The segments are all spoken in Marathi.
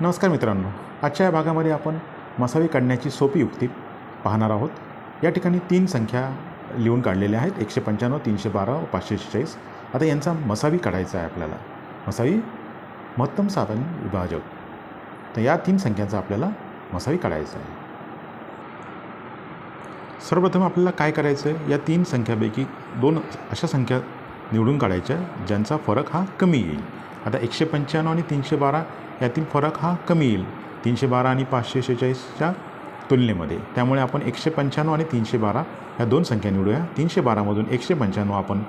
नमस्कार मित्रांनो, आजच्या या भागामध्ये आपण मसावी काढण्याची सोपी युक्ती पाहणार आहोत. या ठिकाणी 3 संख्या लिहून काढलेल्या आहेत, 195, 312 व 546. आता यांचा मसावी काढायचा आहे आपल्याला. मसावी महत्तम साधन विभाजक. तर या 3 संख्यांचा आपल्याला मसावी काढायचा आहे. सर्वप्रथम आपल्याला काय करायचं आहे, या 3 संख्यापैकी 2 अशा संख्या निवडून काढायच्या ज्यांचा फरक हा कमी येईल. आता 195 आणि 312 यातील फरक हा कमी येईल 312 आणि 546च्या तुलनेमध्ये. त्यामुळे आपण 195 आणि 312 ह्या 2 संख्या निवडूया. 312मधून 195 आपण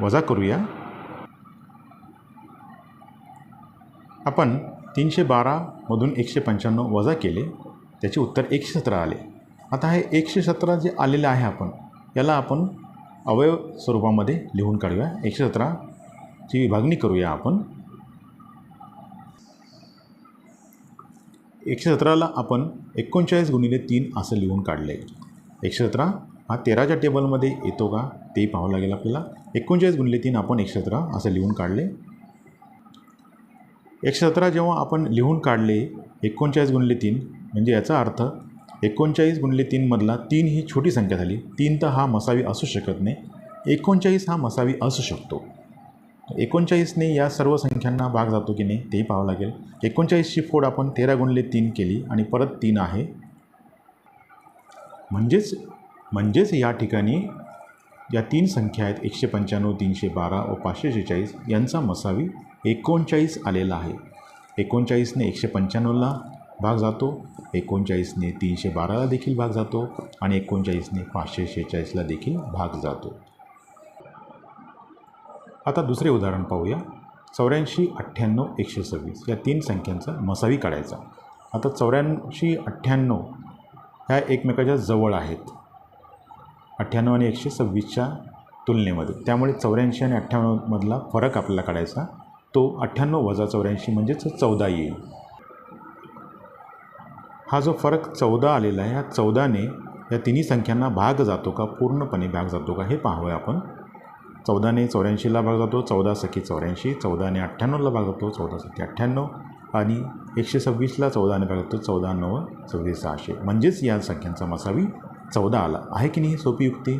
वजा करूया. आपण 312मधून 195 वजा केले, त्याचे उत्तर 117 आले. आता हे 117 जे आलेलं आहे याला आपण अवयव स्वरूपामध्ये लिहून काढूया. 117ची विभागणी करूया आपण. 117ला आपण 39 गुणिले 3 असं लिहून काढलं आहे. 117 हा 13च्या टेबलमध्ये येतो का ते पाहावं लागेल आपल्याला. 39 गुणिले 3 आपण 117 असं लिहून काढले. 117 जेव्हा आपण लिहून काढले 39 गुणिले 3, म्हणजे याचा अर्थ 39 गुणिले 3मधला 3 ही छोटी संख्या झाली. 3 तर हा मसावी असू शकत नाही, 39 हा मसावी असू शकतो. 39ने या सर्व संख्यांना भाग जातो की नाही तेही पाहावं लागेल. 39ची फोड आपण 13 गुणिले 3 केली आणि परत 3 आहे. म्हणजेच या ठिकाणी या 3 संख्या आहेत 195, 312 व 546 यांचा मसावी 39 आलेला आहे. 39ने 195ला भाग जातो, 39ने 312ला देखील भाग जातो आणि 39ने 546ला देखील भाग जातो. आता दुसरे उदाहरण पाहूया. 84, 98, 126 या 3 संख्यांचा मसावी काढायचा. आता 84, 98 ह्या एकमेकाच्या जवळ आहेत 98 आणि 126च्या तुलनेमध्ये. त्यामुळे 84 आणि 98मधला फरक आपल्याला काढायचा. तो 98 वजा 84 म्हणजेच 14 येईल. हा जो फरक 14 आलेला आहे, ह्या 14ने या तिन्ही संख्यांना भाग जातो का, पूर्णपणे भाग जातो का हे पाहूया आपण. 14ने 84ला भाग जातो, 14 सखी 84. 14ने 98ला भाग जातो, 14 सखी 98. आणि 126ला 14ने भाग जातो, 14 9 26 600. म्हणजेच या संख्यांचा मसावी 14 आला आहे की नाही. सोपी युक्ती.